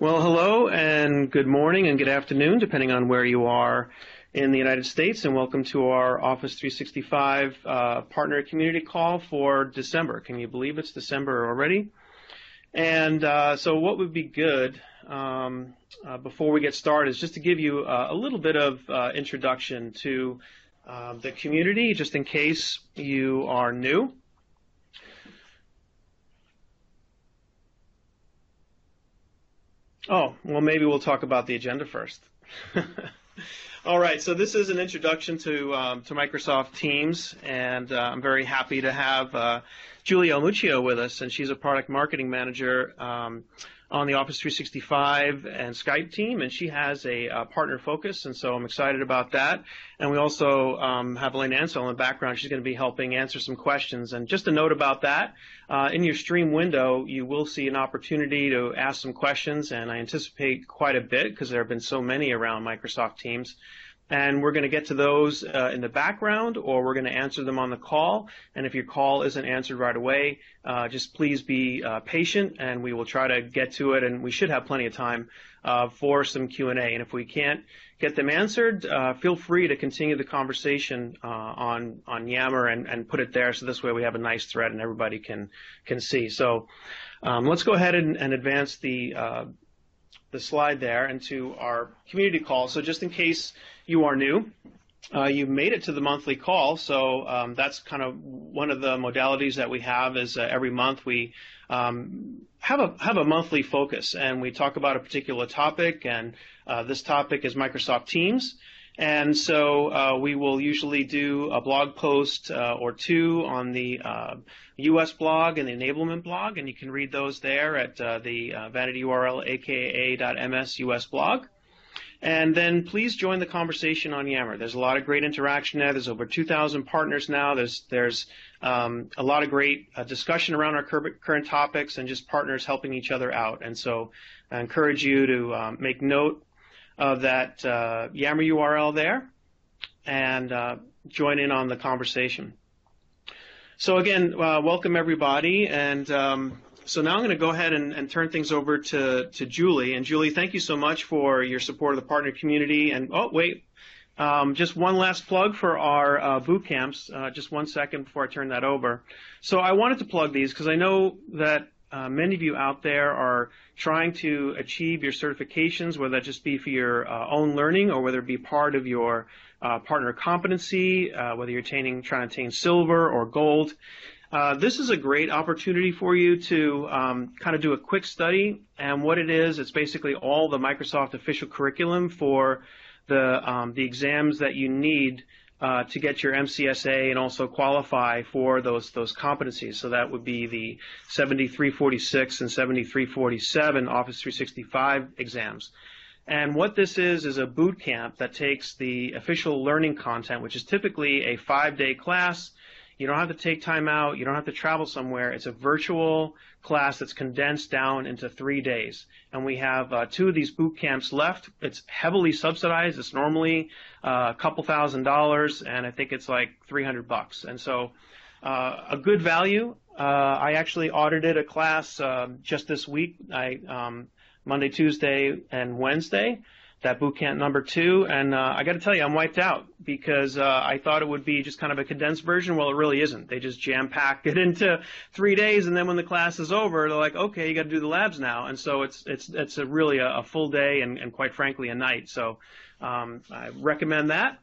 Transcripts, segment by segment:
Well, hello and good morning and good afternoon, depending on where you are in the United States, and welcome to our Office 365 Partner Community Call for December. Can you believe it's December already? And so what would be good before we get started is just to give you a little bit of introduction to the community, just in case you are new. Oh, well, maybe we'll talk about the agenda first. All right, so this is an introduction to Microsoft Teams, and I'm very happy to have Julie Elmuccio with us, and she's a product marketing manager on the Office 365 and Skype team, and she has a partner focus, and so I'm excited about that. And we also have Elaine Ansel in the background. She's going to be helping answer some questions. And just a note about that, in your stream window, you will see an opportunity to ask some questions, and I anticipate quite a bit because there have been so many around Microsoft Teams. And we're going to get to those in the background, or we're going to answer them on the call. And if your call isn't answered right away, just please be patient, and we will try to get to it. And we should have plenty of time for some Q&A. And if we can't get them answered, feel free to continue the conversation on Yammer and put it there, so this way we have a nice thread and everybody can see. So let's go ahead and advance the slide there into our community call. So just in case you are new, you made it to the monthly call, so that's kind of one of the modalities that we have is every month we have a monthly focus, and we talk about a particular topic, and this topic is Microsoft Teams. And so we will usually do a blog post or two on the US blog and the enablement blog, and you can read those there at the vanity URL aka.ms US blog. And then please join the conversation on Yammer. There's a lot of great interaction there. There's over 2,000 partners now. There's a lot of great discussion around our current topics and just partners helping each other out. And so I encourage you to make note of that Yammer URL there and join in on the conversation. So again, welcome everybody, and so now I'm going to go ahead and turn things over to Julie. And Julie, thank you so much for your support of the partner community. And oh wait, just one last plug for our boot camps. Just 1 second before I turn that over. So I wanted to plug these because I know that many of you out there are trying to achieve your certifications, whether that just be for your own learning or whether it be part of your partner competency, whether you're trying to attain silver or gold. This is a great opportunity for you to kind of do a quick study, and what it is, it's basically all the Microsoft official curriculum for the exams that you need to get your MCSA and also qualify for those competencies. So that would be the 7346 and 7347 Office 365 exams. And what this is a boot camp that takes the official learning content, which is typically a 5-day class. You don't have to take time out. You don't have to travel somewhere. It's a virtual class that's condensed down into 3 days. And we have 2 of these boot camps left. It's heavily subsidized. It's normally a couple $1,000s, and I think it's like $300. And so a good value. I actually audited a class just this week. Monday, Tuesday, and Wednesday. That boot camp number 2, and I got to tell you, I'm wiped out because I thought it would be just kind of a condensed version. Well, it really isn't. They just jam-packed it into 3 days, and then when the class is over, they're like, okay, you got to do the labs now. And so it's really a full day and quite frankly a night. So I recommend that.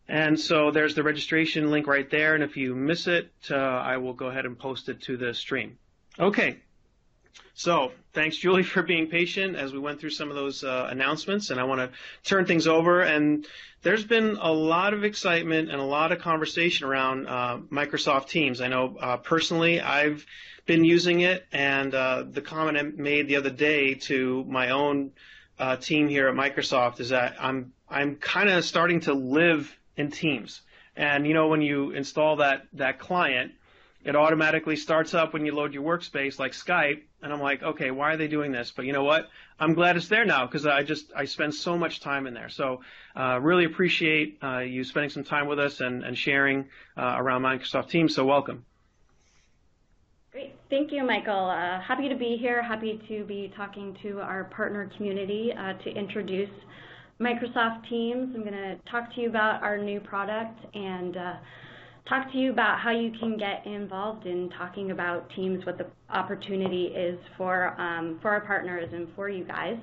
And so there's the registration link right there, and if you miss it, I will go ahead and post it to the stream. Okay. So thanks, Julie, for being patient as we went through some of those announcements, and I want to turn things over. And there's been a lot of excitement and a lot of conversation around Microsoft Teams. I know personally I've been using it, and the comment I made the other day to my own team here at Microsoft is that I'm kind of starting to live in Teams. And you know, when you install that client, it automatically starts up when you load your workspace like Skype, and I'm like, okay, why are they doing this? But you know what? I'm glad it's there now because I spend so much time in there. So really appreciate you spending some time with us and sharing around Microsoft Teams. So welcome. Great. Thank you, Michael. Happy to be here. Happy to be talking to our partner community to introduce Microsoft Teams. I'm going to talk to you about our new product and talk to you about how you can get involved in talking about Teams, what the opportunity is for our partners and for you guys.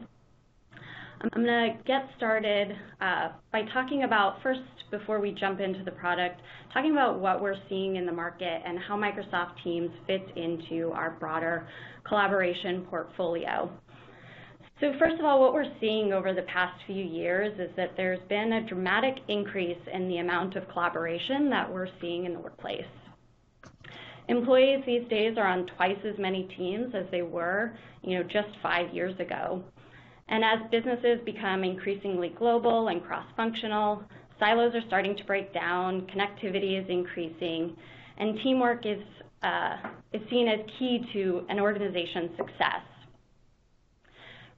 I'm going to get started by talking about, first, before we jump into the product, talking about what we're seeing in the market and how Microsoft Teams fits into our broader collaboration portfolio. So first of all, what we're seeing over the past few years is that there's been a dramatic increase in the amount of collaboration that we're seeing in the workplace. Employees these days are on twice as many teams as they were, just 5 years ago. And as businesses become increasingly global and cross-functional, silos are starting to break down, connectivity is increasing, and teamwork is seen as key to an organization's success.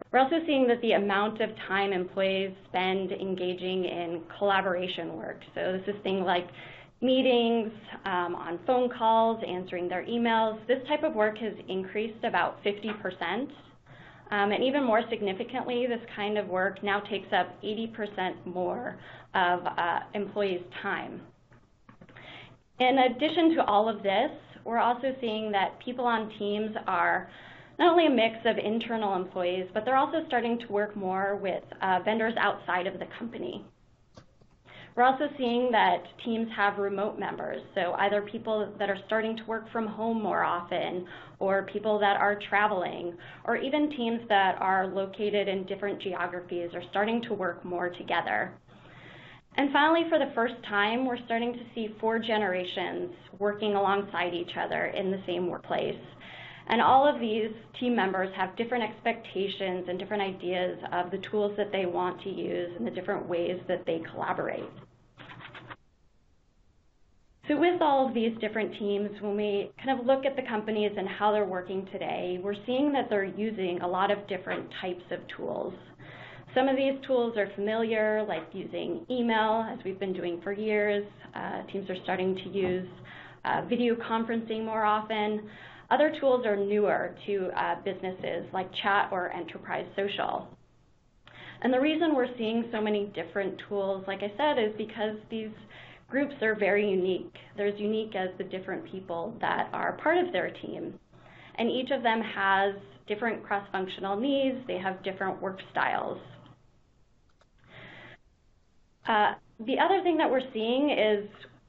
We're also seeing that the amount of time employees spend engaging in collaboration work, so this is things like meetings, on phone calls, answering their emails, this type of work has increased about 50%. And even more significantly, this kind of work now takes up 80% more of employees' time. In addition to all of this, we're also seeing that people on teams are not only a mix of internal employees, but they're also starting to work more with vendors outside of the company. We're also seeing that teams have remote members, so either people that are starting to work from home more often, or people that are traveling, or even teams that are located in different geographies are starting to work more together. And finally, for the first time, we're starting to see 4 generations working alongside each other in the same workplace. And all of these team members have different expectations and different ideas of the tools that they want to use and the different ways that they collaborate. So with all of these different teams, when we kind of look at the companies and how they're working today, we're seeing that they're using a lot of different types of tools. Some of these tools are familiar, like using email, as we've been doing for years. Teams are starting to use video conferencing more often. Other tools are newer to businesses, like chat or enterprise social. And the reason we're seeing so many different tools, like I said, is because these groups are very unique. They're as unique as the different people that are part of their team. And each of them has different cross-functional needs. They have different work styles. The other thing that we're seeing is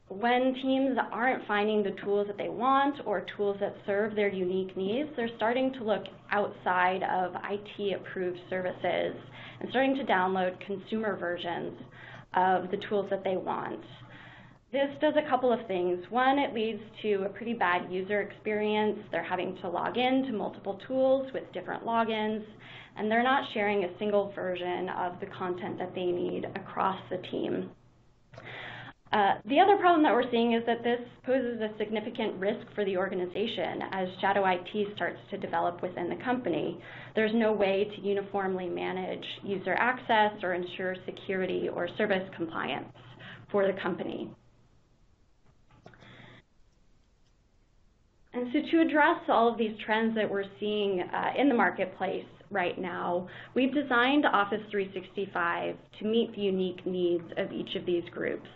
when teams aren't finding the tools that they want or tools that serve their unique needs, they're starting to look outside of IT-approved services and starting to download consumer versions of the tools that they want. This does a couple of things. One, it leads to a pretty bad user experience. They're having to log in to multiple tools with different logins, and they're not sharing a single version of the content that they need across the team. The other problem that we're seeing is that this poses a significant risk for the organization as shadow IT starts to develop within the company. There's no way to uniformly manage user access or ensure security or service compliance for the company. And so to address all of these trends that we're seeing in the marketplace right now, we've designed Office 365 to meet the unique needs of each of these groups.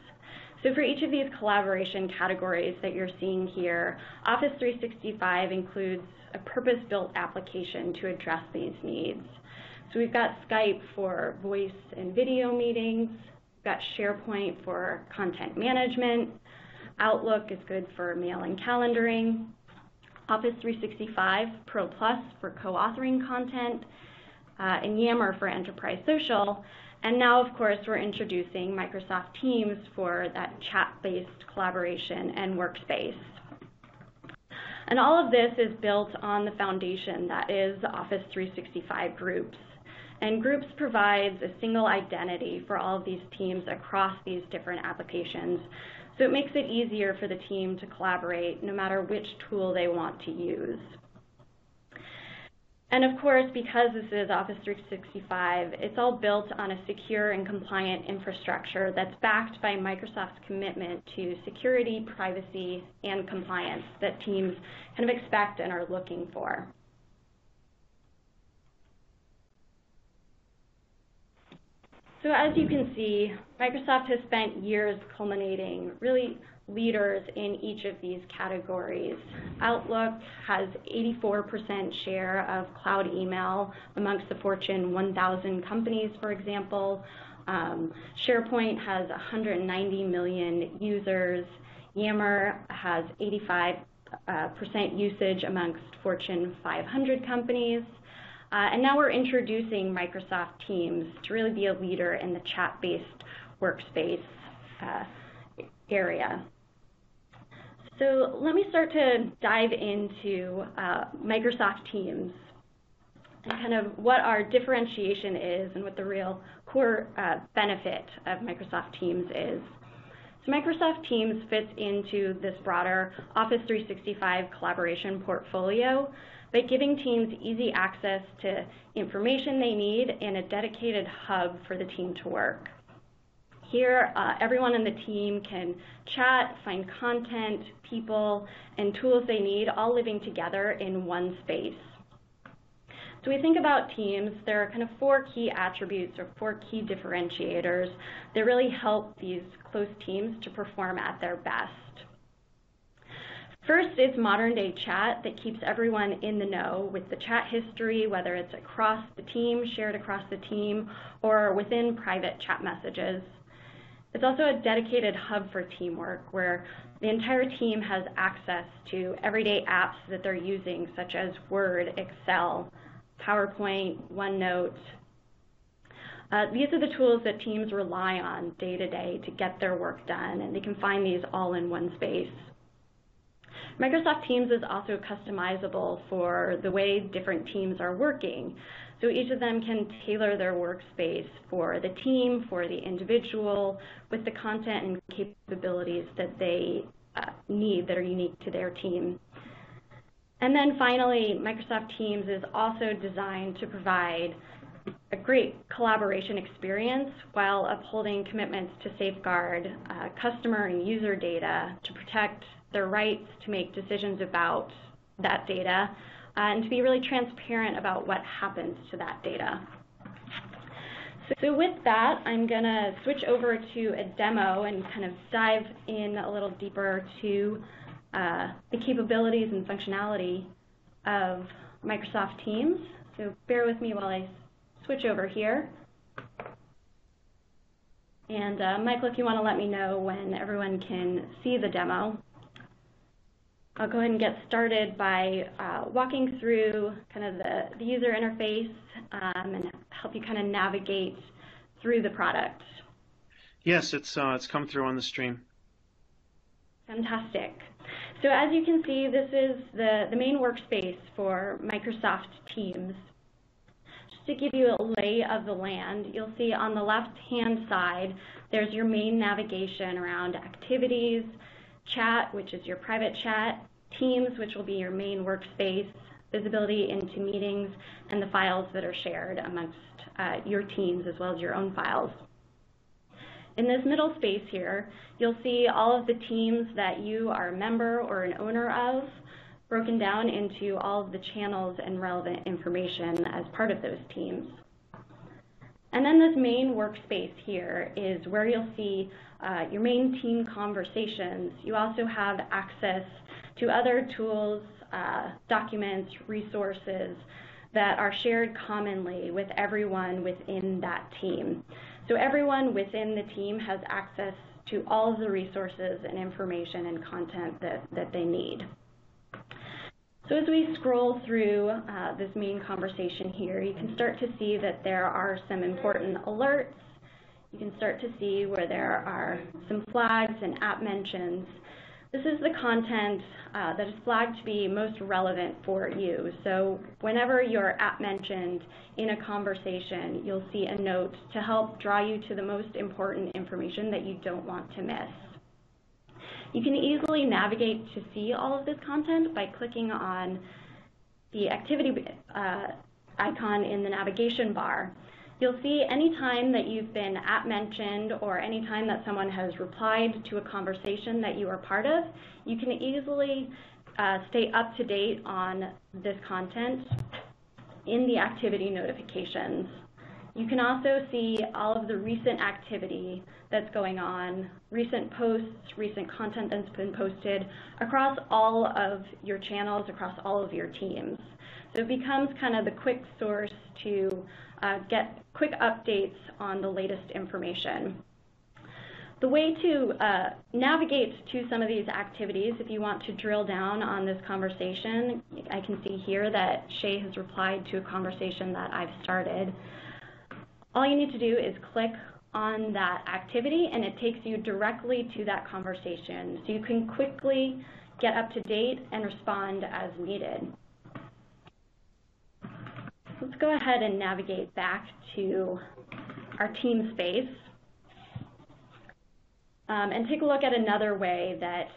So for each of these collaboration categories that you're seeing here, Office 365 includes a purpose-built application to address these needs. So we've got Skype for voice and video meetings, we've got SharePoint for content management, Outlook is good for mail and calendaring, Office 365 Pro Plus for co-authoring content, and Yammer for enterprise social. And now, of course, we're introducing Microsoft Teams for that chat-based collaboration and workspace. And all of this is built on the foundation that is Office 365 Groups. And Groups provides a single identity for all of these teams across these different applications. So it makes it easier for the team to collaborate no matter which tool they want to use. And of course, because this is Office 365, it's all built on a secure and compliant infrastructure that's backed by Microsoft's commitment to security, privacy, and compliance that teams kind of expect and are looking for. So as you can see, Microsoft has spent years culminating really leaders in each of these categories. Outlook has 84% share of cloud email amongst the Fortune 1000 companies, for example. SharePoint has 190 million users. Yammer has 85% usage amongst Fortune 500 companies. And now we're introducing Microsoft Teams to really be a leader in the chat-based workspace area. So let me start to dive into Microsoft Teams and kind of what our differentiation is and what the real core benefit of Microsoft Teams is. So Microsoft Teams fits into this broader Office 365 collaboration portfolio by giving teams easy access to information they need and a dedicated hub for the team to work. Here, everyone in the team can chat, find content, people, and tools they need, all living together in one space. So we think about Teams, there are kind of 4 key attributes or 4 key differentiators that really help these close teams to perform at their best. First, it's modern-day chat that keeps everyone in the know with the chat history, whether it's across the team, shared across the team, or within private chat messages. It's also a dedicated hub for teamwork where the entire team has access to everyday apps that they're using, such as Word, Excel, PowerPoint, OneNote. These are the tools that teams rely on day to day to get their work done, and they can find these all in one space. Microsoft Teams is also customizable for the way different teams are working. So each of them can tailor their workspace for the team, for the individual, with the content and capabilities that they need that are unique to their team. And then finally, Microsoft Teams is also designed to provide a great collaboration experience while upholding commitments to safeguard customer and user data, to protect their rights to make decisions about that data, and to be really transparent about what happens to that data. So with that, I'm going to switch over to a demo and kind of dive in a little deeper to the capabilities and functionality of Microsoft Teams. So bear with me while I switch over here. And Michael, if you want to let me know when everyone can see the demo. I'll go ahead and get started by walking through kind of the user interface and help you kind of navigate through the product. Yes, it's come through on the stream. Fantastic. So as you can see, this is the main workspace for Microsoft Teams. Just to give you a lay of the land, you'll see on the left-hand side, there's your main navigation around activities, chat, which is your private chat, Teams, which will be your main workspace, visibility into meetings, and the files that are shared amongst your teams as well as your own files. In this middle space here, you'll see all of the teams that you are a member or an owner of, broken down into all of the channels and relevant information as part of those teams. And then this main workspace here is where you'll see your main team conversations. You also have access to other tools, documents, resources that are shared commonly with everyone within that team. So everyone within the team has access to all of the resources and information and content that they need. So as we scroll through this main conversation here, you can start to see that there are some important alerts. You can start to see where there are some flags and app mentions. This is the content that is flagged to be most relevant for you. So whenever you're app mentioned in a conversation, you'll see a note to help draw you to the most important information that you don't want to miss. You can easily navigate to see all of this content by clicking on the activity icon in the navigation bar, you'll see anytime that you've been @mentioned or anytime that someone has replied to a conversation that you are part of, you can easily stay up to date on this content in the activity notifications. You can also see all of the recent activity that's going on, recent posts, recent content that's been posted across all of your channels, across all of your teams. So it becomes kind of the quick source to get quick updates on the latest information. The way to navigate to some of these activities, if you want to drill down on this conversation, I can see here that Shay has replied to a conversation that I've started. All you need to do is click on that activity and it takes you directly to that conversation. So you can quickly get up to date and respond as needed. Let's go ahead and navigate back to our team space and take a look at another way that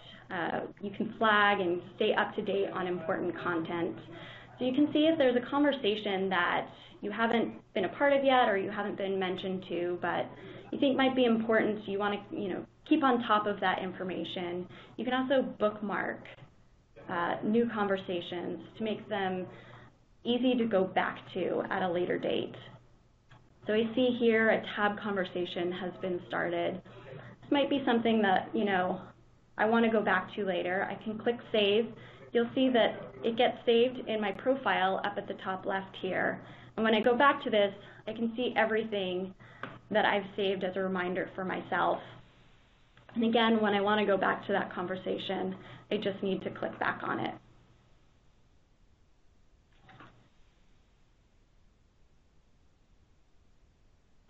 you can flag and stay up to date on important content. So you can see if there's a conversation that you haven't been a part of yet or you haven't been mentioned to, but you think might be important, you want to keep on top of that information. You can also bookmark new conversations to make them easy to go back to at a later date. So I see here a tab conversation has been started. This might be something that I want to go back to later. I can click save. You'll see that it gets saved in my profile up at the top left here. And when I go back to this, I can see everything that I've saved as a reminder for myself. And again, when I want to go back to that conversation, I just need to click back on it.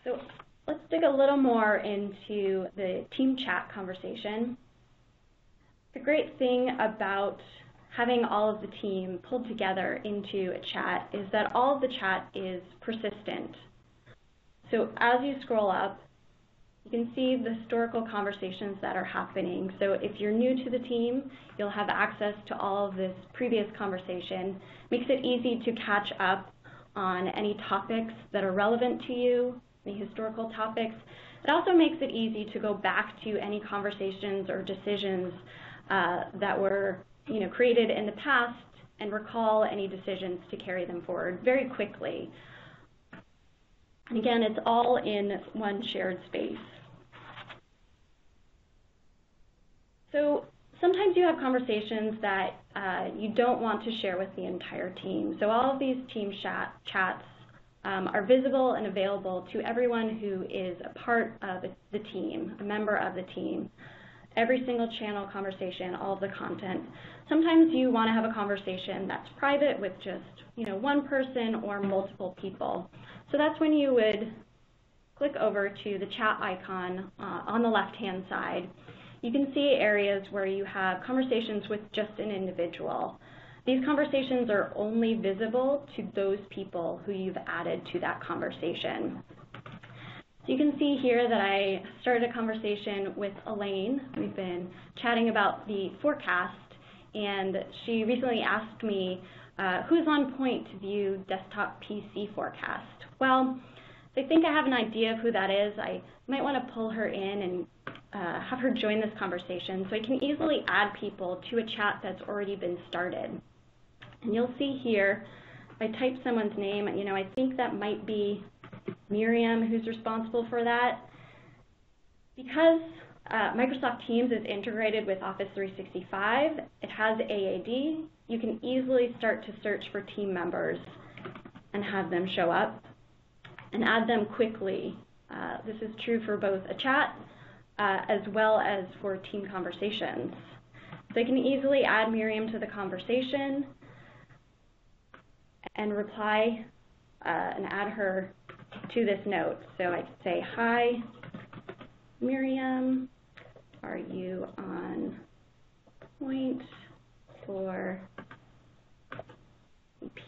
So let's dig a little more into the team chat conversation. The great thing about having all of the team pulled together into a chat is that all of the chat is persistent. So as you scroll up, you can see the historical conversations that are happening. So if you're new to the team, you'll have access to all of this previous conversation. Makes it easy to catch up on any topics that are relevant to you, any historical topics. It also makes it easy to go back to any conversations or decisions that were created in the past and recall any decisions to carry them forward very quickly. And again, it's all in one shared space. So sometimes you have conversations that you don't want to share with the entire team. So all of these team chats are visible and available to everyone who is a part of the team, a member of the team. Every single channel conversation, all of the content. Sometimes you want to have a conversation that's private with just one person or multiple people. So that's when you would click over to the chat icon on the left-hand side. You can see areas where you have conversations with just an individual. These conversations are only visible to those people who you've added to that conversation. So you can see here that I started a conversation with Elaine. We've been chatting about the forecast, and she recently asked me who's on point to view desktop PC forecast. Well, I think I have an idea of who that is. I might want to pull her in and have her join this conversation so I can easily add people to a chat that's already been started. And you'll see here, if I type someone's name, I think that might be Miriam who's responsible for that. Because Microsoft Teams is integrated with Office 365, it has AAD, you can easily start to search for team members and have them show up and add them quickly. This is true for both a chat as well as for team conversations. So I can easily add Miriam to the conversation and reply and add her to this note. So I could say, hi, Miriam, are you on point for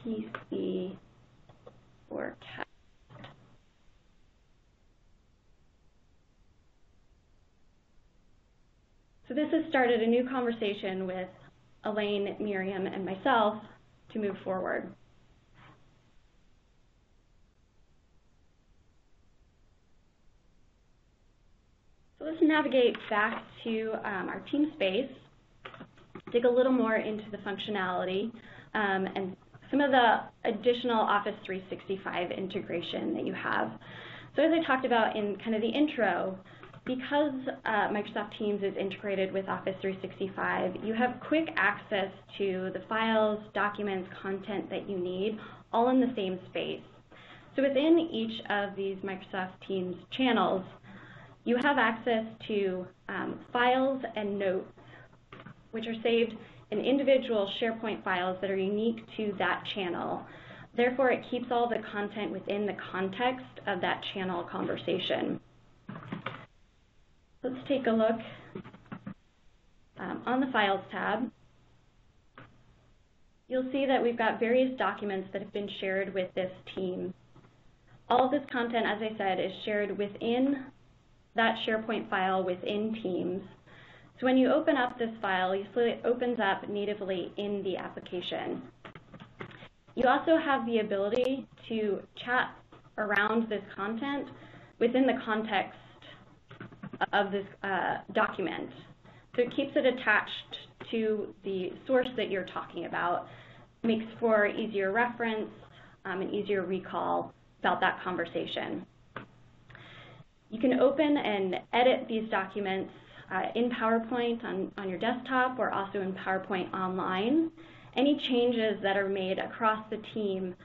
PC forecast? So this has started a new conversation with Elaine, Miriam, and myself to move forward. So let's navigate back to our team space, dig a little more into the functionality and some of the additional Office 365 integration that you have. So as I talked about in kind of the intro, because Microsoft Teams is integrated with Office 365, you have quick access to the files, documents, content that you need, all in the same space. So within each of these Microsoft Teams channels, you have access to files and notes, which are saved in individual SharePoint files that are unique to that channel. Therefore, it keeps all the content within the context of that channel conversation. Let's take a look on the Files tab. You'll see that we've got various documents that have been shared with this team. All of this content, as I said, is shared within that SharePoint file within Teams. So when you open up this file, you see it opens up natively in the application. You also have the ability to chat around this content within the context of this document. So it keeps it attached to the source that you're talking about, makes for easier reference and easier recall about that conversation. You can open and edit these documents in PowerPoint on your desktop or also in PowerPoint online. Any changes that are made across the team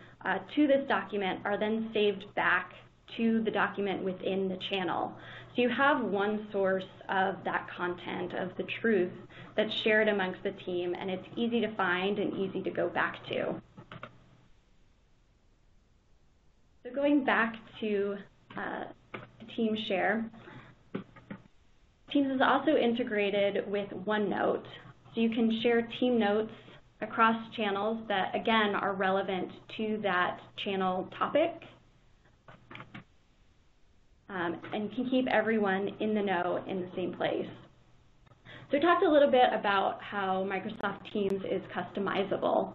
to this document are then saved back to the document within the channel. So you have one source of that content, of the truth, that's shared amongst the team, and it's easy to find and easy to go back to. So going back to Team Share, Teams is also integrated with OneNote, so you can share team notes across channels that, again, are relevant to that channel topic, and can keep everyone in the know in the same place. So we talked a little bit about how Microsoft Teams is customizable.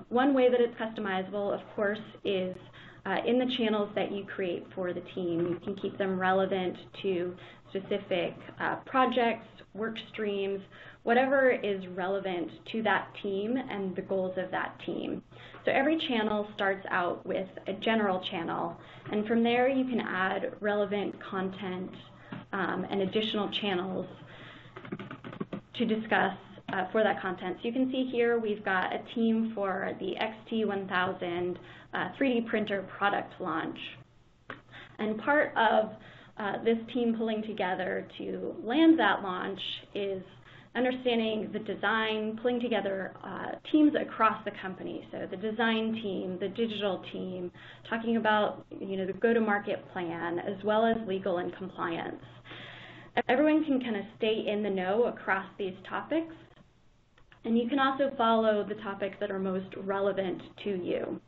One way that it's customizable, of course, is in the channels that you create for the team. You can keep them relevant to specific projects, work streams, whatever is relevant to that team and the goals of that team. So every channel starts out with a general channel, and from there you can add relevant content and additional channels to discuss for that content. So you can see here we've got a team for the XT1000 3D printer product launch. And part of this team pulling together to land that launch is understanding the design, pulling together teams across the company. So the design team, the digital team, talking about the go-to-market plan, as well as legal and compliance. Everyone can kind of stay in the know across these topics, and you can also follow the topics that are most relevant to you.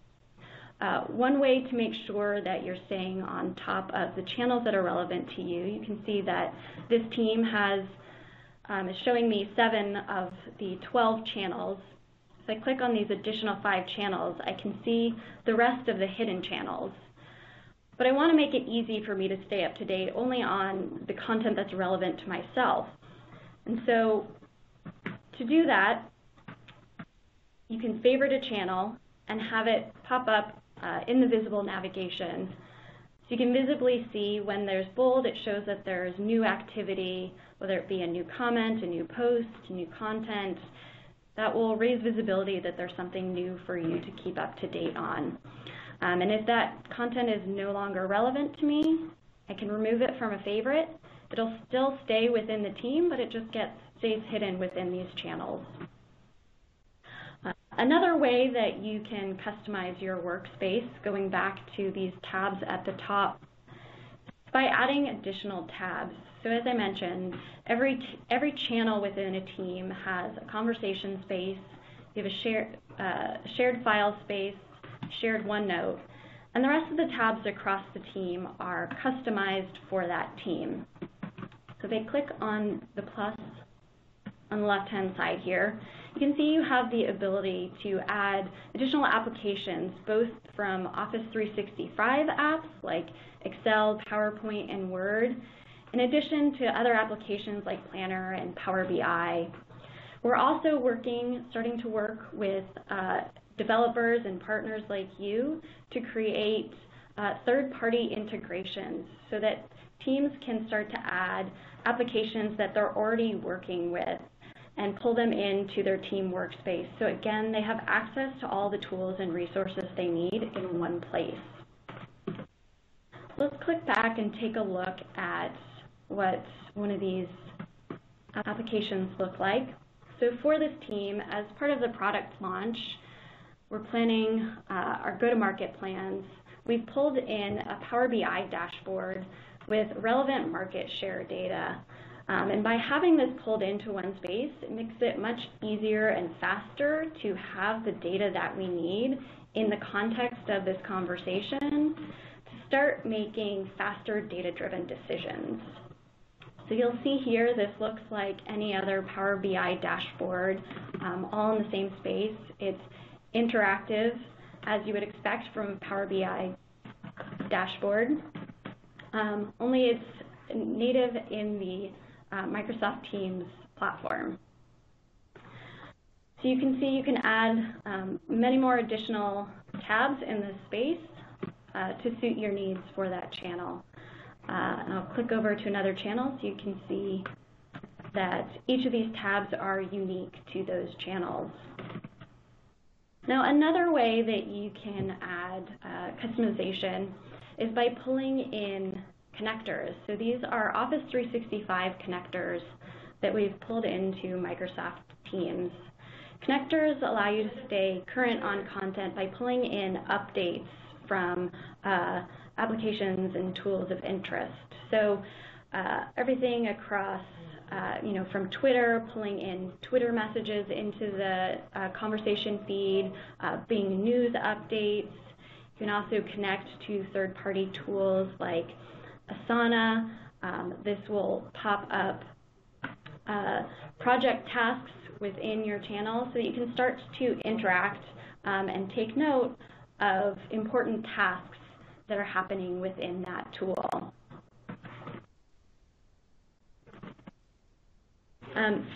One way to make sure that you're staying on top of the channels that are relevant to you, you can see that this team is showing me 7 of the 12 channels. If I click on these additional 5 channels, I can see the rest of the hidden channels. But I want to make it easy for me to stay up to date only on the content that's relevant to myself. And so to do that, you can favorite a channel and have it pop up in the visible navigation. So you can visibly see when there's bold, it shows that there's new activity, whether it be a new comment, a new post, new content. That will raise visibility that there's something new for you to keep up to date on. And if that content is no longer relevant to me, I can remove it from a favorite. It'll still stay within the team, but it just stays hidden within these channels. Another way that you can customize your workspace, going back to these tabs at the top, is by adding additional tabs. So as I mentioned, every channel within a team has a conversation space, you have a shared file space, shared OneNote, and the rest of the tabs across the team are customized for that team. So if I click on the plus on the left-hand side here, you can see you have the ability to add additional applications, both from Office 365 apps like Excel, PowerPoint, and Word, in addition to other applications like Planner and Power BI. We're also starting to work with developers and partners like you to create third-party integrations so that teams can start to add applications that they're already working with and pull them into their team workspace. So again, they have access to all the tools and resources they need in one place. Let's click back and take a look at what one of these applications look like. So for this team, as part of the product launch, we're planning our go-to-market plans. We've pulled in a Power BI dashboard with relevant market share data. And by having this pulled into one space, it makes it much easier and faster to have the data that we need in the context of this conversation to start making faster data-driven decisions. So you'll see here, this looks like any other Power BI dashboard, all in the same space. It's interactive, as you would expect from a Power BI dashboard, only it's native in the Microsoft Teams platform. So you can see you can add many more additional tabs in this space to suit your needs for that channel. And I'll click over to another channel so you can see that each of these tabs are unique to those channels. Now, another way that you can add customization is by pulling in connectors. So these are Office 365 connectors that we've pulled into Microsoft Teams. Connectors allow you to stay current on content by pulling in updates from applications and tools of interest. So everything across, from Twitter, pulling in Twitter messages into the conversation feed, being news updates. You can also connect to third-party tools like Asana. This will pop up project tasks within your channel so that you can start to interact and take note of important tasks that are happening within that tool.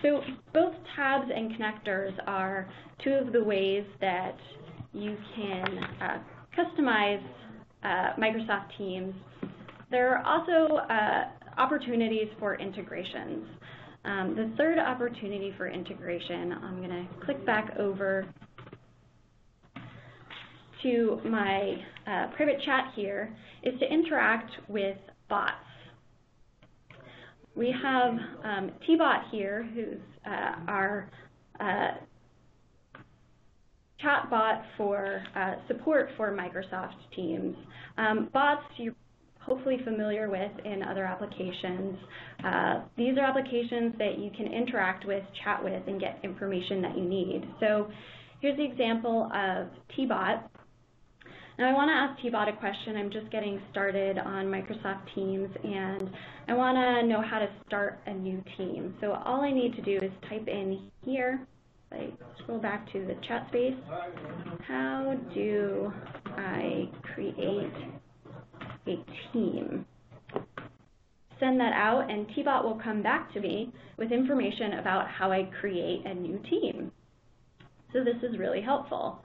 So both tabs and connectors are two of the ways that you can customize Microsoft Teams. There are also opportunities for integrations. The third opportunity for integration, I'm going to click back over to my private chat here, is to interact with bots. We have T-Bot here, who's our chat bot for support for Microsoft Teams. Bots you're hopefully familiar with in other applications. These are applications that you can interact with, chat with, and get information that you need. So here's the example of T-Bot. Now I want to ask T-Bot a question. I'm just getting started on Microsoft Teams, and I want to know how to start a new team. So all I need to do is type in here, I scroll back to the chat space, how do I create a team? Send that out, and T-Bot will come back to me with information about how I create a new team. So this is really helpful.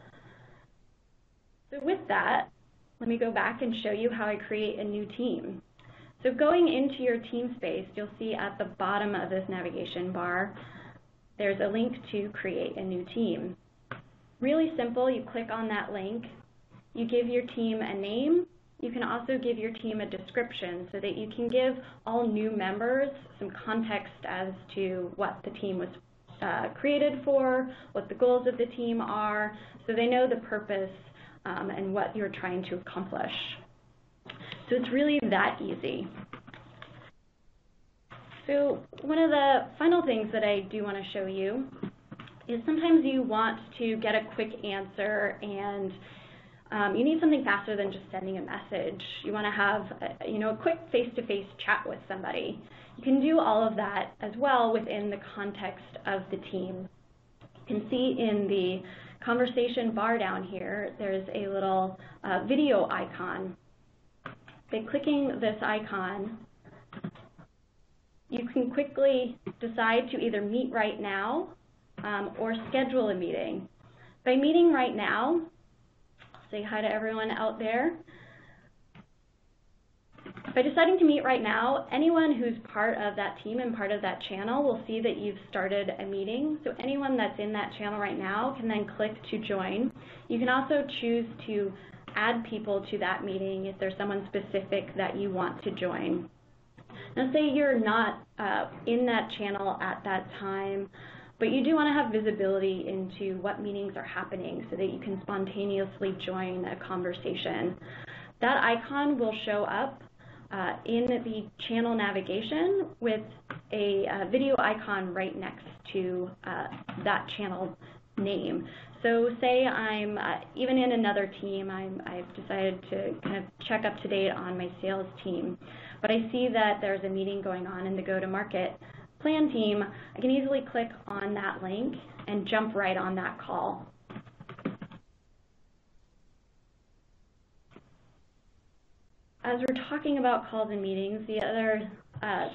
So with that, let me go back and show you how I create a new team. So going into your team space, you'll see at the bottom of this navigation bar, there's a link to create a new team. Really simple, you click on that link, you give your team a name. You can also give your team a description so that you can give all new members some context as to what the team was created for, what the goals of the team are, so they know the purpose and what you're trying to accomplish. So it's really that easy. So one of the final things that I do want to show you is sometimes you want to get a quick answer and you need something faster than just sending a message. You want to have a quick face-to-face chat with somebody. You can do all of that as well within the context of the team. You can see in the conversation bar down here, there's a little video icon. By clicking this icon, you can quickly decide to either meet right now or schedule a meeting. By meeting right now, say hi to everyone out there. By deciding to meet right now, anyone who's part of that team and part of that channel will see that you've started a meeting. So anyone that's in that channel right now can then click to join. You can also choose to add people to that meeting if there's someone specific that you want to join. Now say you're not in that channel at that time, but you do want to have visibility into what meetings are happening so that you can spontaneously join a conversation. That icon will show up in the channel navigation with a video icon right next to that channel name. So say I'm even in another team, I've decided to kind of check up to date on my sales team, but I see that there's a meeting going on in the go-to-market plan team. I can easily click on that link and jump right on that call. As we're talking about calls and meetings, the other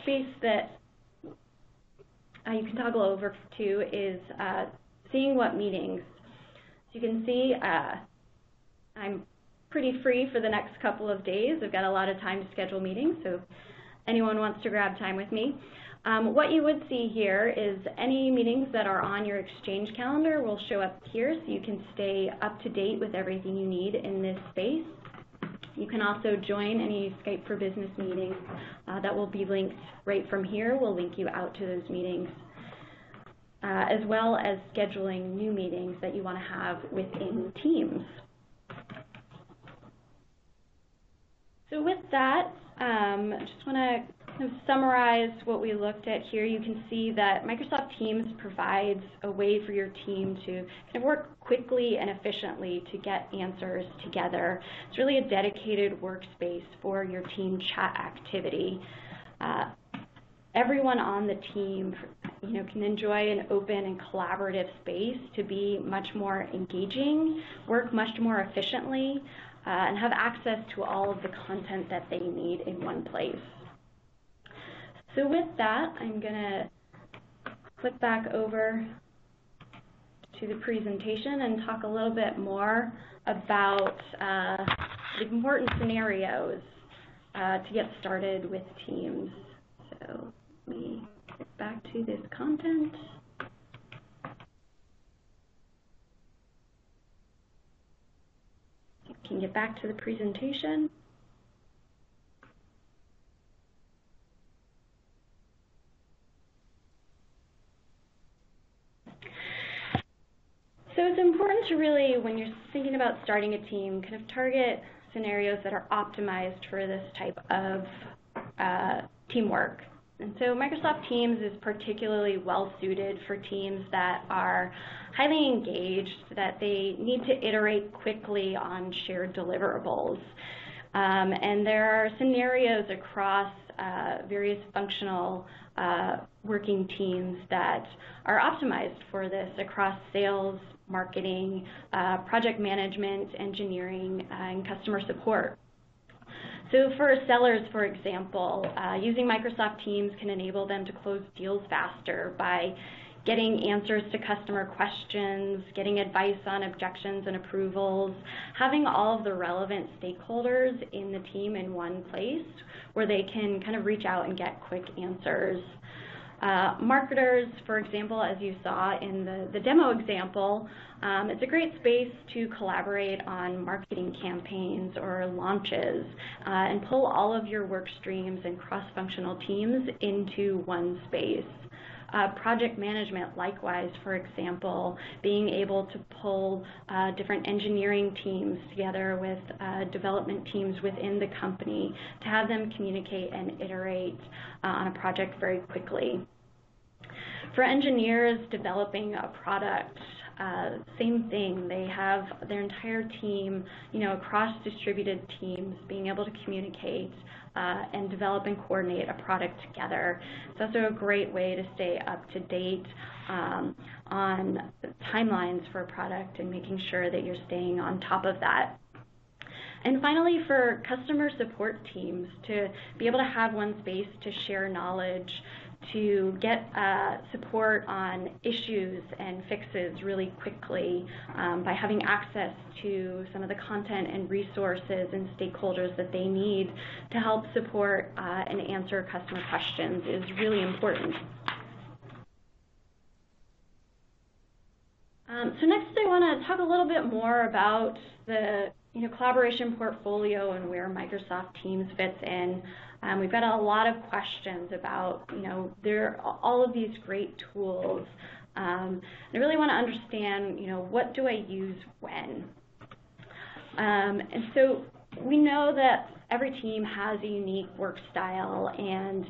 space that you can toggle over to is seeing what meetings. So you can see I'm pretty free for the next couple of days. I've got a lot of time to schedule meetings, so if anyone wants to grab time with me. What you would see here is any meetings that are on your Exchange calendar will show up here, so you can stay up to date with everything you need in this space. You can also join any Skype for Business meetings that will be linked right from here. We'll link you out to those meetings, as well as scheduling new meetings that you want to have within Teams. So with that, I just want to kind of summarize what we looked at here. You can see that Microsoft Teams provides a way for your team to kind of work quickly and efficiently to get answers together. It's really a dedicated workspace for your team chat activity. Everyone on the team, can enjoy an open and collaborative space to be much more engaging, work much more efficiently, and have access to all of the content that they need in one place. So with that, I'm going to click back over to the presentation and talk a little bit more about the important scenarios to get started with Teams. So let me get back to this content. You can get back to the presentation. So it's important to really, when you're thinking about starting a team, kind of target scenarios that are optimized for this type of teamwork. And so Microsoft Teams is particularly well suited for teams that are highly engaged, that they need to iterate quickly on shared deliverables. And there are scenarios across various functional working teams that are optimized for this across sales, marketing, project management, engineering, and customer support. So for sellers, for example, using Microsoft Teams can enable them to close deals faster by getting answers to customer questions, getting advice on objections and approvals, having all of the relevant stakeholders in the team in one place where they can kind of reach out and get quick answers. Marketers, for example, as you saw in the demo example, it's a great space to collaborate on marketing campaigns or launches and pull all of your work streams and cross-functional teams into one space. Project management, likewise, for example, being able to pull different engineering teams together with development teams within the company to have them communicate and iterate on a project very quickly. For engineers developing a product, same thing. They have their entire team, across distributed teams, being able to communicate and develop and coordinate a product together. It's also a great way to stay up to date on timelines for a product and making sure that you're staying on top of that. And finally, for customer support teams to be able to have one space to share knowledge, to get support on issues and fixes really quickly by having access to some of the content and resources and stakeholders that they need to help support and answer customer questions is really important. So next I want to talk a little bit more about the collaboration portfolio and where Microsoft Teams fits in. We've got a lot of questions about, there are all of these great tools. I really want to understand, what do I use when? And so we know that every team has a unique work style, and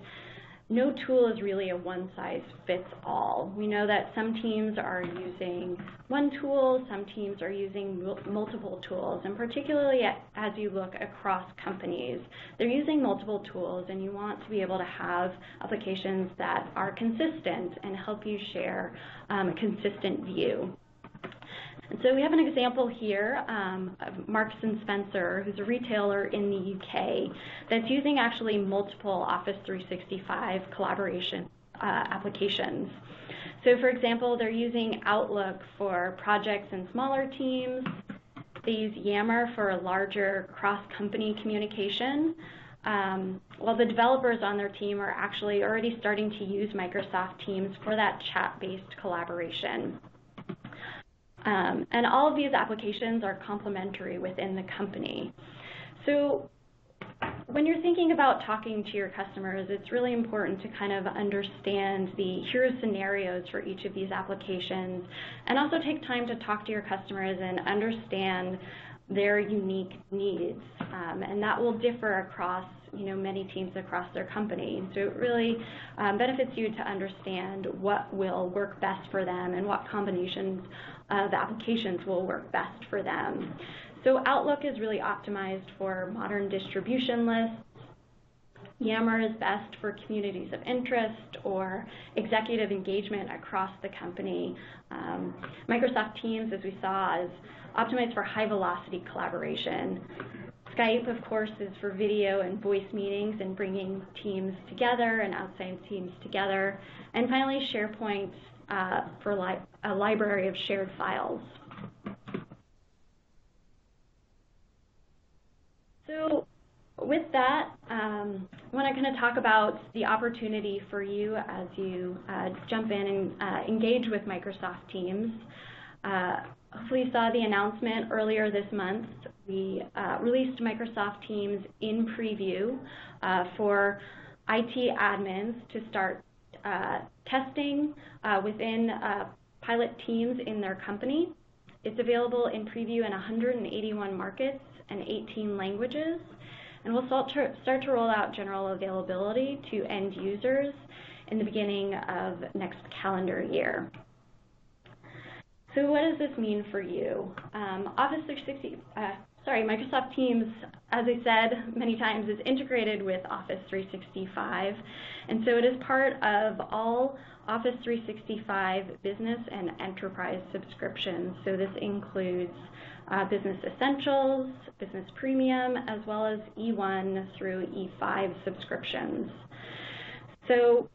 no tool is really a one-size-fits-all. We know that some teams are using one tool, some teams are using multiple tools, and particularly as you look across companies, they're using multiple tools, and you want to be able to have applications that are consistent and help you share a consistent view. And so we have an example here of Marks & Spencer, who's a retailer in the UK, that's using actually multiple Office 365 collaboration applications. So for example, they're using Outlook for projects and smaller teams. They use Yammer for larger cross-company communication, while the developers on their team are actually already starting to use Microsoft Teams for that chat-based collaboration. And all of these applications are complementary within the company. So when you're thinking about talking to your customers, it's really important to kind of understand the hero scenarios for each of these applications, and also take time to talk to your customers and understand their unique needs. And that will differ across many teams across their company. So it really benefits you to understand what will work best for them and what combinations of applications will work best for them. So Outlook is really optimized for modern distribution lists. Yammer is best for communities of interest or executive engagement across the company. Microsoft Teams, as we saw, is optimized for high-velocity collaboration. Skype, of course, is for video and voice meetings and bringing teams together and outside teams together. And finally, SharePoint for a library of shared files. So with that, I want to kind of talk about the opportunity for you as you jump in and engage with Microsoft Teams. Hopefully you saw the announcement earlier this month. We released Microsoft Teams in preview for IT admins to start testing within pilot teams in their company. It's available in preview in 181 markets and 18 languages, and we'll start to roll out general availability to end users in the beginning of next calendar year. So what does this mean for you? Microsoft Teams, as I said many times, is integrated with Office 365, and so it is part of all Office 365 business and enterprise subscriptions. So this includes Business Essentials, Business Premium, as well as E1 through E5 subscriptions. So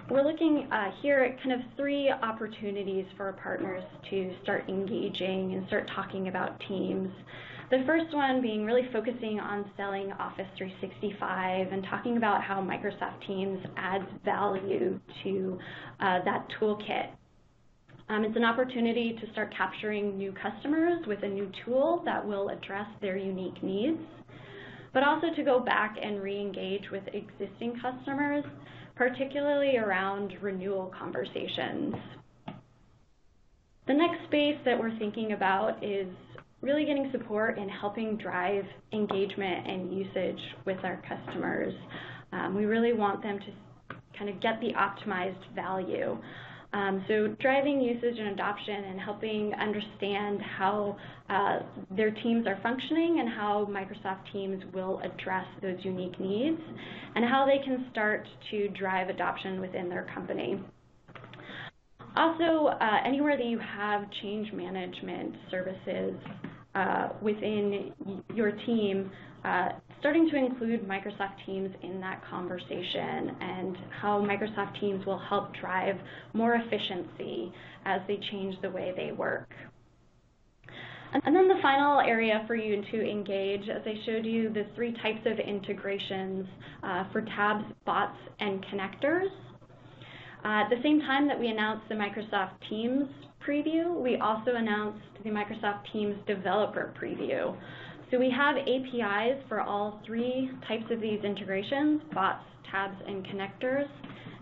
we're looking here at kind of three opportunities for our partners to start engaging and start talking about Teams. The first one being really focusing on selling Office 365 and talking about how Microsoft Teams adds value to that toolkit. It's an opportunity to start capturing new customers with a new tool that will address their unique needs, but also to go back and re-engage with existing customers, particularly around renewal conversations. The next space that we're thinking about is really getting support in helping drive engagement and usage with our customers. We really want them to kind of get the optimized value. So driving usage and adoption and helping understand how their teams are functioning and how Microsoft Teams will address those unique needs and how they can start to drive adoption within their company. Also, anywhere that you have change management services within your team, starting to include Microsoft Teams in that conversation and how Microsoft Teams will help drive more efficiency as they change the way they work. And then the final area for you to engage, as I showed you, the 3 types of integrations for tabs, bots, and connectors. At the same time that we announced the Microsoft Teams preview, we also announced the Microsoft Teams Developer Preview. So we have APIs for all 3 types of these integrations, bots, tabs, and connectors,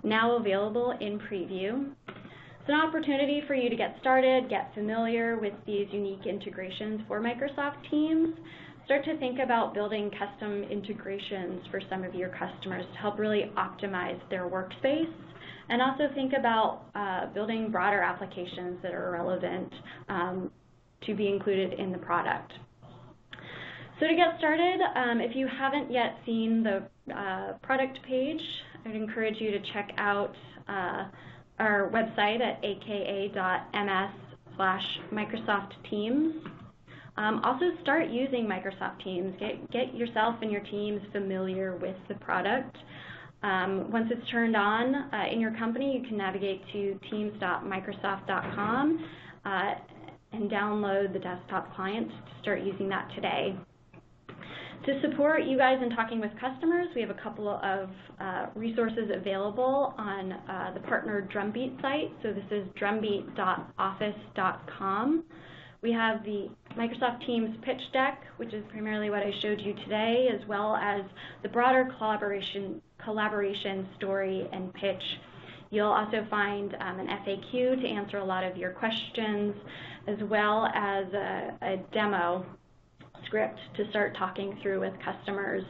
now available in preview. It's an opportunity for you to get started, get familiar with these unique integrations for Microsoft Teams, start to think about building custom integrations for some of your customers to help really optimize their workspace, and also think about building broader applications that are relevant to be included in the product. So to get started, if you haven't yet seen the product page, I would encourage you to check out our website at aka.ms/Microsoft Teams. Also start using Microsoft Teams. Get yourself and your teams familiar with the product. Once it's turned on in your company, you can navigate to teams.microsoft.com and download the desktop client to start using that today. To support you guys in talking with customers, we have a couple of resources available on the partner Drumbeat site. So this is drumbeat.office.com. We have the Microsoft Teams pitch deck, which is primarily what I showed you today, as well as the broader collaboration story and pitch. You'll also find an FAQ to answer a lot of your questions, as well as a demo script to start talking through with customers.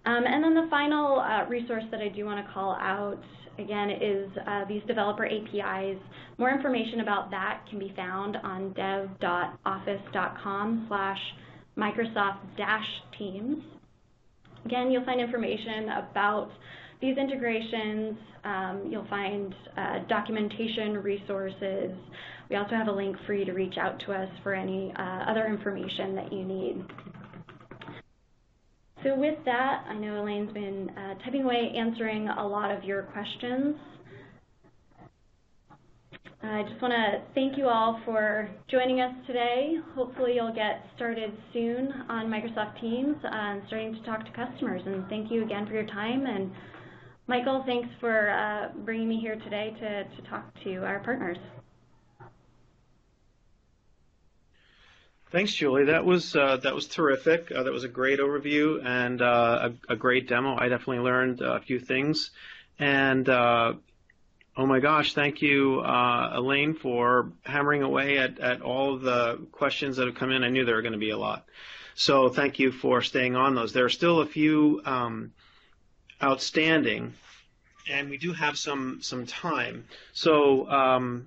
And then the final resource that I do want to call out, again, is these developer APIs. More information about that can be found on dev.office.com/Microsoft-Teams. Again, you'll find information about these integrations. You'll find documentation resources. We also have a link for you to reach out to us for any other information that you need. So with that, I know Elaine's been typing away answering a lot of your questions. I just want to thank you all for joining us today. Hopefully you'll get started soon on Microsoft Teams and starting to talk to customers. And thank you again for your time. And Michael, thanks for bringing me here today to talk to our partners. Thanks, Julie. That was terrific. That was a great overview and a great demo. I definitely learned a few things. And oh my gosh, thank you, Elaine, for hammering away at all of the questions that have come in. I knew there were going to be a lot. So thank you for staying on those. There are still a few outstanding, and we do have some time. So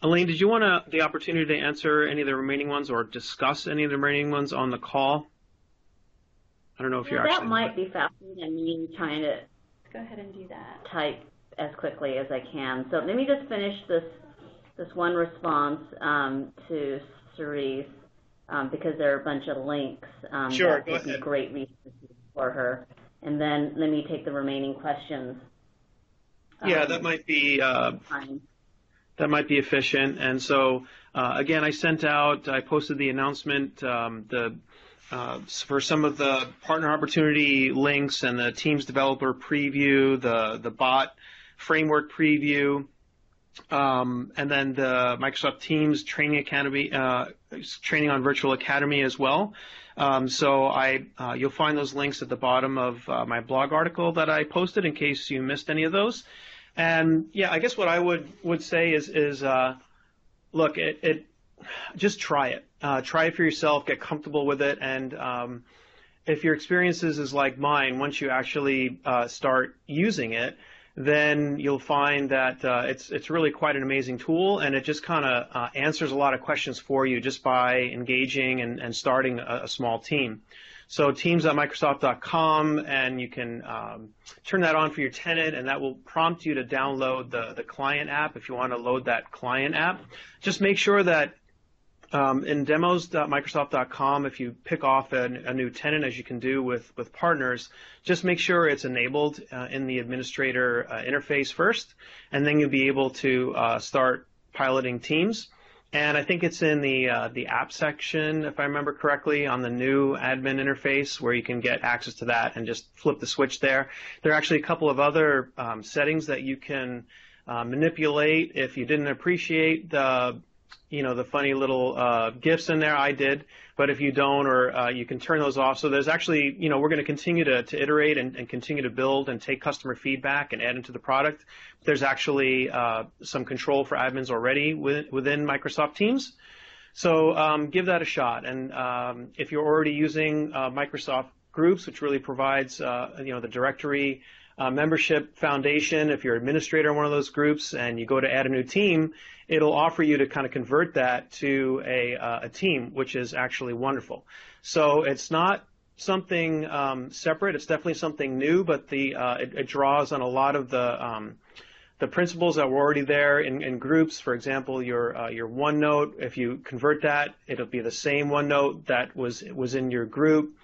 Elaine, did you want the opportunity to answer any of the remaining ones or discuss any of the remaining ones on the call? I don't know if you're actually... That might be faster than me trying to go ahead and do that. Type as quickly as I can. So let me just finish this one response to Cerise because there are a bunch of links sure, that would be great resources for her. And then let me take the remaining questions. Yeah, that might be... That might be efficient. And so, again, I posted the announcement for some of the partner opportunity links and the Teams developer preview, the bot framework preview, and then the Microsoft Teams training academy, training on Virtual Academy as well. So you'll find those links at the bottom of my blog article that I posted in case you missed any of those. And yeah, I guess what I would say is look, just try it. Try it for yourself. Get comfortable with it. And if your experiences is like mine, once you actually start using it, then you'll find that it's really quite an amazing tool, and it just kind of answers a lot of questions for you just by engaging and starting a small team. So teams.microsoft.com, and you can turn that on for your tenant, and that will prompt you to download the client app if you want to load that client app. Just make sure that in demos.microsoft.com, if you pick off a new tenant, as you can do with partners, just make sure it's enabled in the administrator interface first, and then you'll be able to start piloting teams. And I think it's in the app section, if I remember correctly, on the new admin interface where you can get access to that and just flip the switch there. There are actually a couple of other settings that you can manipulate if you didn't appreciate the funny little GIFs in there. I did, but if you don't, or you can turn those off. So there's actually, we're going to continue to iterate and continue to build and take customer feedback and add into the product. There's actually some control for admins already within Microsoft Teams. So give that a shot. And if you're already using Microsoft Groups, which really provides, the directory membership foundation, if you're an administrator in one of those groups and you go to add a new team, it'll offer you to kind of convert that to a team, which is actually wonderful. So it's not something separate. It's definitely something new, but it draws on a lot of the principles that were already there in groups. For example, your OneNote, if you convert that, it'll be the same OneNote that was in your group.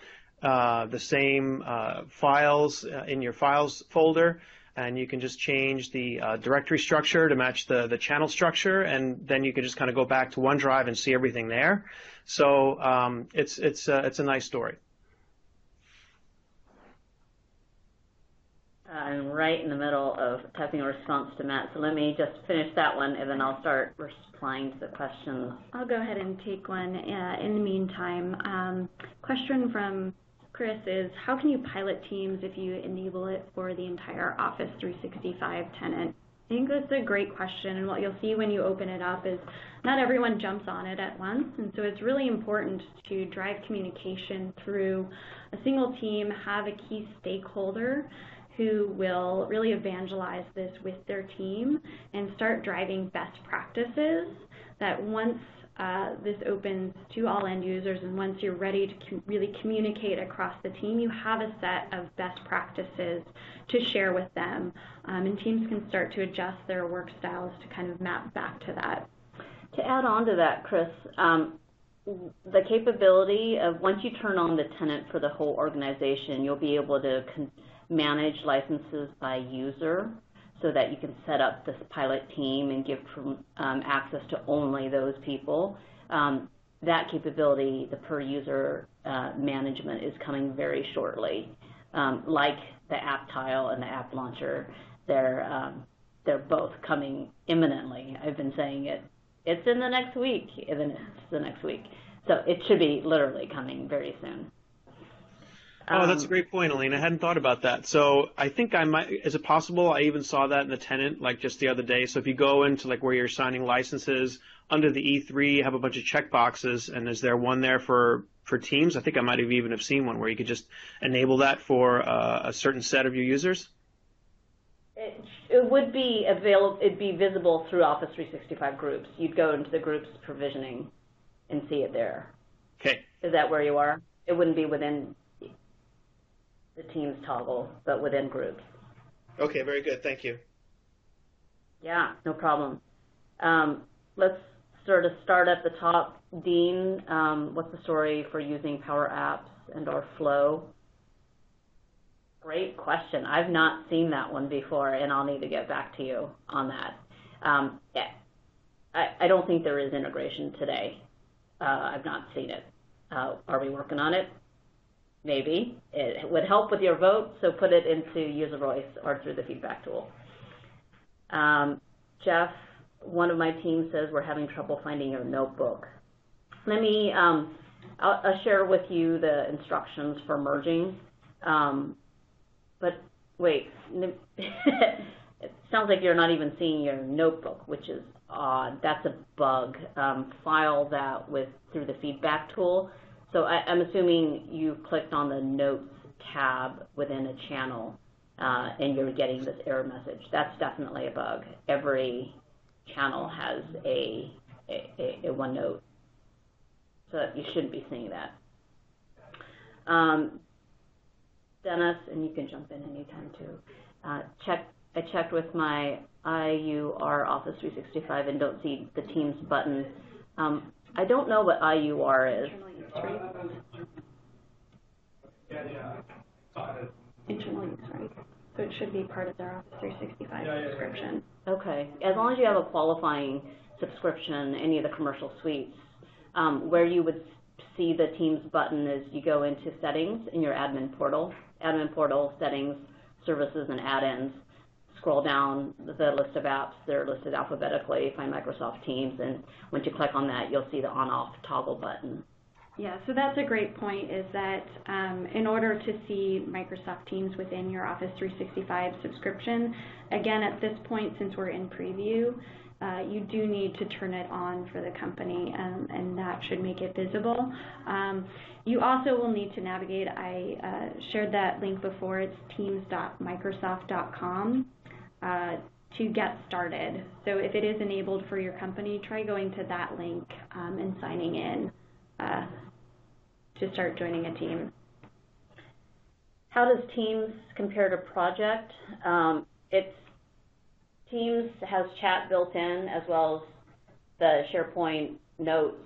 The same files in your files folder, and you can just change the directory structure to match the channel structure, and then you can just kind of go back to OneDrive and see everything there. So it's a nice story. I'm right in the middle of typing a response to Matt, so let me just finish that one, and then I'll start replying to the questions. I'll go ahead and take one in the meantime. Question from Chris is, how can you pilot Teams if you enable it for the entire Office 365 tenant? I think that's a great question, and what you'll see when you open it up is not everyone jumps on it at once, and so it's really important to drive communication through a single team, have a key stakeholder who will really evangelize this with their team and start driving best practices that once this opens to all end users and once you're ready to really communicate across the team, you have a set of best practices to share with them. And teams can start to adjust their work styles to kind of map back to that. To add on to that, Chris, the capability of once you turn on the tenant for the whole organization, you'll be able to manage licenses by user so that you can set up this pilot team and give access to only those people. That capability, the per user management, is coming very shortly. Like the app tile and the app launcher, they're both coming imminently. I've been saying it. It's in the next week, even it's the next week. So it should be literally coming very soon. Oh, that's a great point, Elaine. I hadn't thought about that. So I think I might, is it possible, I even saw that in the tenant, like just the other day. So if you go into like where you're signing licenses, under the E3, you have a bunch of checkboxes, and is there one there for Teams? I think I might have even have seen one where you could just enable that for a certain set of your users. It would be available, it'd be visible through Office 365 groups. You'd go into the groups provisioning and see it there. Okay. Is that where you are? It wouldn't be within the Teams toggle, but within groups. Okay, very good. Thank you. Yeah, no problem. Let's sort of start at the top. Dean, what's the story for using Power Apps and or Flow? Great question. I've not seen that one before, and I'll need to get back to you on that. I don't think there is integration today. I've not seen it. Are we working on it? Maybe. It would help with your vote, so put it into user voice or through the feedback tool. Jeff, one of my teams says we're having trouble finding your notebook. Let me, I'll share with you the instructions for merging. But wait, it sounds like you're not even seeing your notebook, which is odd. That's a bug. File that through the feedback tool. So I'm assuming you clicked on the Notes tab within a channel. and you're getting this error message. That's definitely a bug. Every channel has a OneNote, so you shouldn't be seeing that. Dennis, and you can jump in anytime too. I checked with my IUR Office 365 and don't see the Teams button. I don't know what IUR is. Internal use rights. So it should be part of their Office 365 subscription. Okay. As long as you have a qualifying subscription, any of the commercial suites, where you would see the Teams button is you go into settings in your admin portal, settings, services, and add-ins. Scroll down the list of apps. They're listed alphabetically. Find Microsoft Teams, and once you click on that, you'll see the on-off toggle button. Yeah, so that's a great point, is that in order to see Microsoft Teams within your Office 365 subscription, again, at this point, since we're in preview, you do need to turn it on for the company, and that should make it visible. You also will need to navigate, I shared that link before, it's teams.microsoft.com to get started. So if it is enabled for your company, try going to that link and signing in to start joining a team. How does Teams compare to Project? Teams has chat built in as well as the SharePoint notes,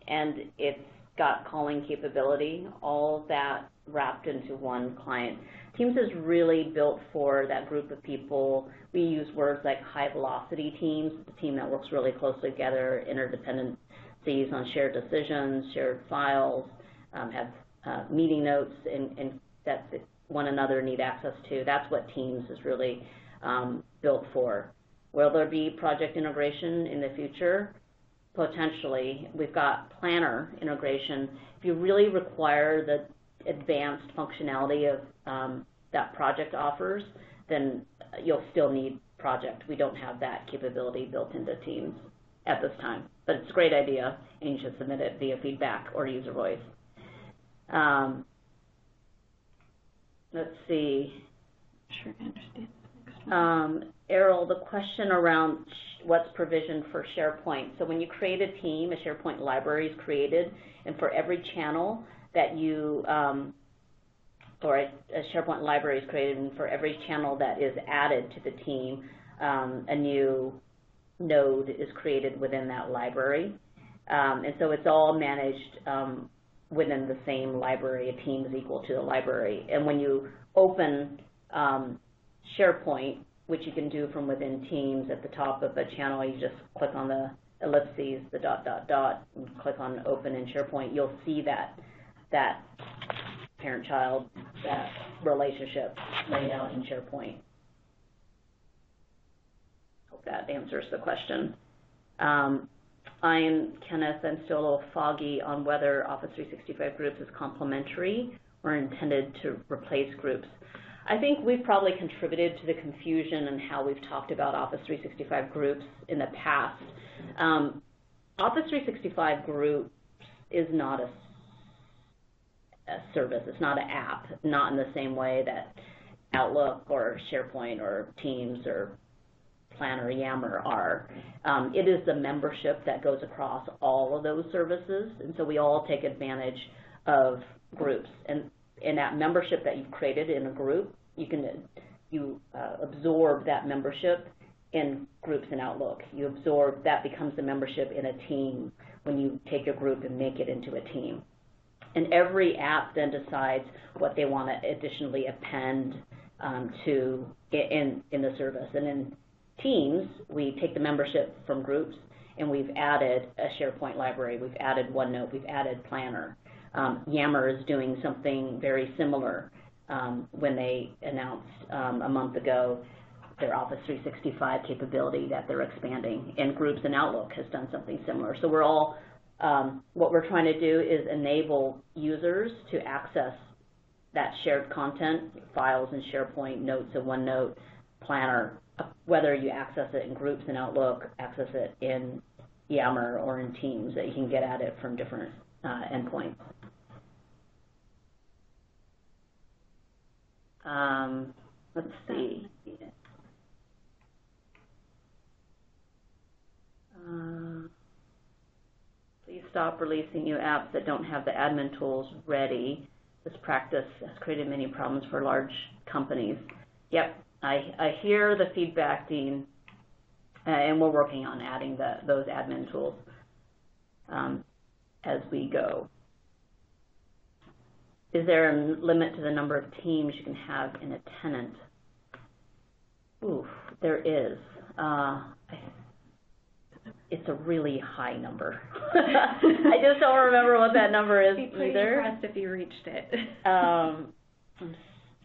and it's got calling capability, all that wrapped into one client. Teams is really built for that group of people. We use words like high-velocity teams, the team that works really closely together, interdependencies on shared decisions, shared files, have meeting notes and that one another need access to. That's what Teams is really built for. Will there be project integration in the future? Potentially. We've got planner integration. If you really require the advanced functionality of that project offers, then you'll still need project. We don't have that capability built into Teams at this time, but it's a great idea, and you should submit it via feedback or user voice. Let's see. Sure, I understand. Errol, the question around what's provisioned for SharePoint. So when you create a team, a SharePoint library is created, and for every channel that you, or a SharePoint library is created, and for every channel that is added to the team, a new node is created within that library. And so it's all managed within the same library. A team is equal to the library. And when you open SharePoint, which you can do from within Teams, at the top of a channel, you just click on the ellipses, the ... and click on Open in SharePoint. You'll see that parent-child, that relationship laid out in SharePoint. Hope that answers the question. Kenneth, I'm still a little foggy on whether Office 365 Groups is complementary or intended to replace groups. I think we've probably contributed to the confusion in how we've talked about Office 365 Groups in the past. Office 365 Groups is not a service. It's not an app, not in the same way that Outlook or SharePoint or Teams or Planner or Yammer are. It is the membership that goes across all of those services, and so we all take advantage of groups. And in that membership that you've created in a group, you absorb that membership in groups in Outlook. You absorb, that becomes the membership in a team when you take a group and make it into a team. And every app then decides what they want to additionally append to in the service. And in Teams, we take the membership from groups, and we've added a SharePoint library. We've added OneNote. We've added Planner. Yammer is doing something very similar when they announced a month ago their Office 365 capability that they're expanding, and Groups in Outlook has done something similar. So we're all, what we're trying to do is enable users to access that shared content, files in SharePoint, notes in OneNote, Planner, whether you access it in Groups in Outlook, access it in Yammer or in Teams, that you can get at it from different endpoints. Let's see. Please stop releasing new apps that don't have the admin tools ready. This practice has created many problems for large companies. Yep, I hear the feedback, Dean, and we're working on adding those admin tools as we go. Is there a limit to the number of teams you can have in a tenant? Oof, there is. It's a really high number. I just don't remember what that number is either. I'd be pretty impressed if you reached it. I'm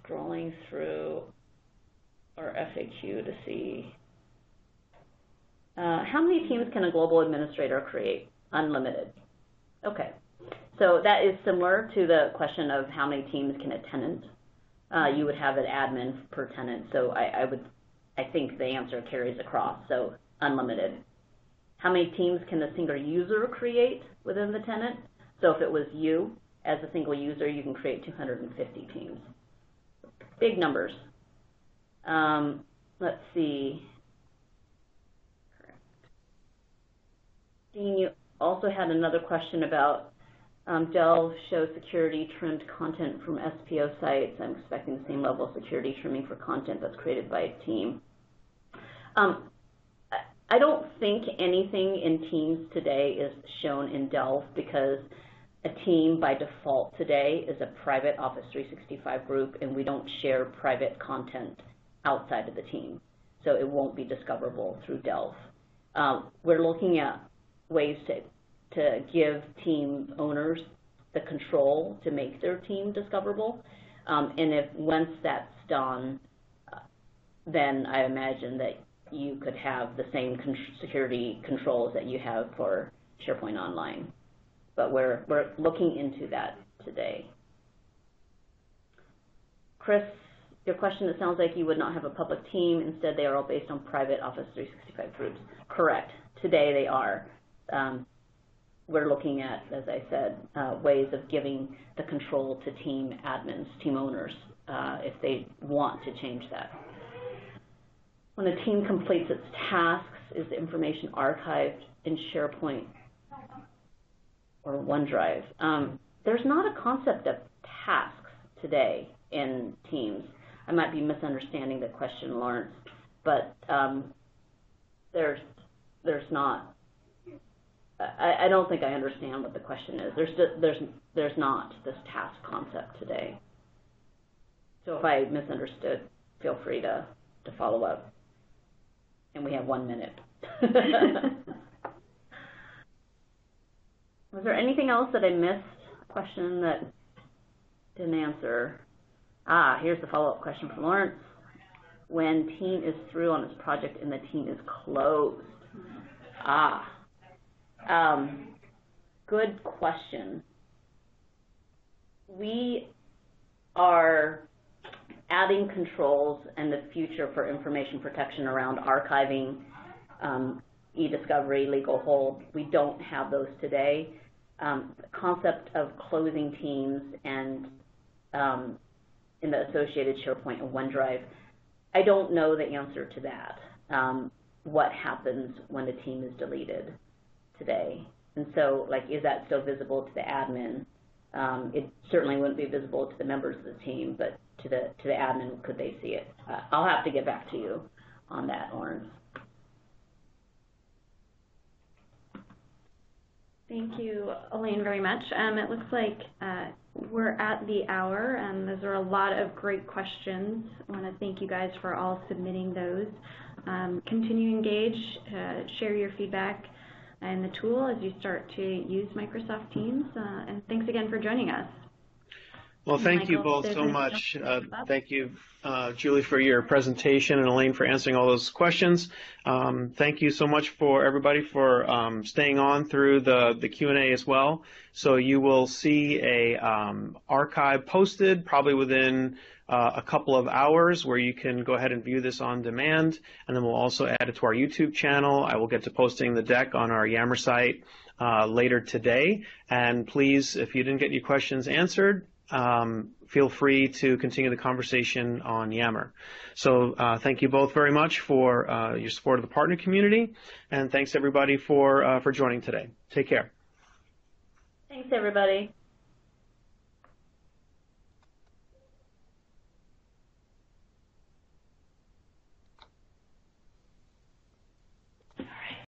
scrolling through our FAQ to see. How many teams can a global administrator create? Unlimited. Okay. So that is similar to the question of how many teams can a tenant. You would have an admin per tenant. So I think the answer carries across. So unlimited. How many teams can a single user create within the tenant? So if it was you as a single user, you can create 250 teams. Big numbers. Let's see. Correct. Dean, you also had another question about Delve shows security trimmed content from SPO sites. I'm expecting the same level of security trimming for content that's created by a team. I don't think anything in Teams today is shown in Delve because a team by default today is a private Office 365 group, and we don't share private content outside of the team, so it won't be discoverable through Delve. We're looking at ways to give team owners the control to make their team discoverable, and if once that's done, then I imagine that you could have the same security controls that you have for SharePoint Online. But we're looking into that today. Chris, your question, it sounds like you would not have a public team. Instead, they are all based on private Office 365 groups. Correct. Today they are. We're looking at, as I said, ways of giving the control to team admins, team owners, if they want to change that. When a team completes its tasks, is the information archived in SharePoint or OneDrive? There's not a concept of tasks today in Teams. I might be misunderstanding the question, Lawrence, but there's not. I don't think I understand what the question is. There's not this task concept today. So if I misunderstood, feel free to follow up. And we have 1 minute. Was there anything else that I missed? A question that didn't answer? Here's the follow-up question from Lawrence. When team is through on its project and the team is closed? Good question. We are adding controls in the future for information protection around archiving, e-discovery, legal hold. We don't have those today. The concept of closing teams and in the associated SharePoint and OneDrive, I don't know the answer to that. What happens when a team is deleted today? And so, like, is that still visible to the admin? It certainly wouldn't be visible to the members of the team, but to the admin, could they see it? I'll have to get back to you on that, Lawrence. Thank you, Elaine, very much. It looks like we're at the hour, and those are a lot of great questions. I want to thank you guys for all submitting those. Continue to engage, share your feedback and the tool as you start to use Microsoft Teams. And thanks again for joining us. Well, thank you both so much. Thank you, Julie, for your presentation, and Elaine for answering all those questions. Thank you so much for everybody for staying on through the Q&A as well. So you will see a archive posted probably within a couple of hours where you can go ahead and view this on demand, and then we'll also add it to our YouTube channel. I will get to posting the deck on our Yammer site later today. And please, if you didn't get your questions answered, feel free to continue the conversation on Yammer. So thank you both very much for your support of the partner community, and thanks everybody for joining today. Take care. Thanks, everybody.